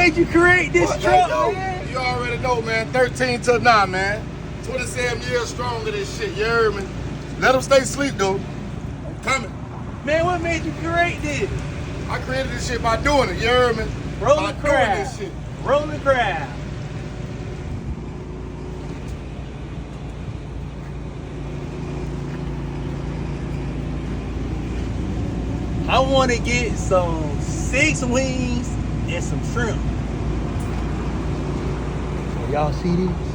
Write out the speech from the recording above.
made you create this truck, man? You already know, man. 13 to 9, man. 27 years strong of this shit, you heard me? Let them stay asleep, though. I'm coming. Man, what made you create this? I created this shit by doing it, you heard me? Rollin' By doing this shit. Rollin' crab. I want to get some 6 wings and some shrimp. So y'all see this?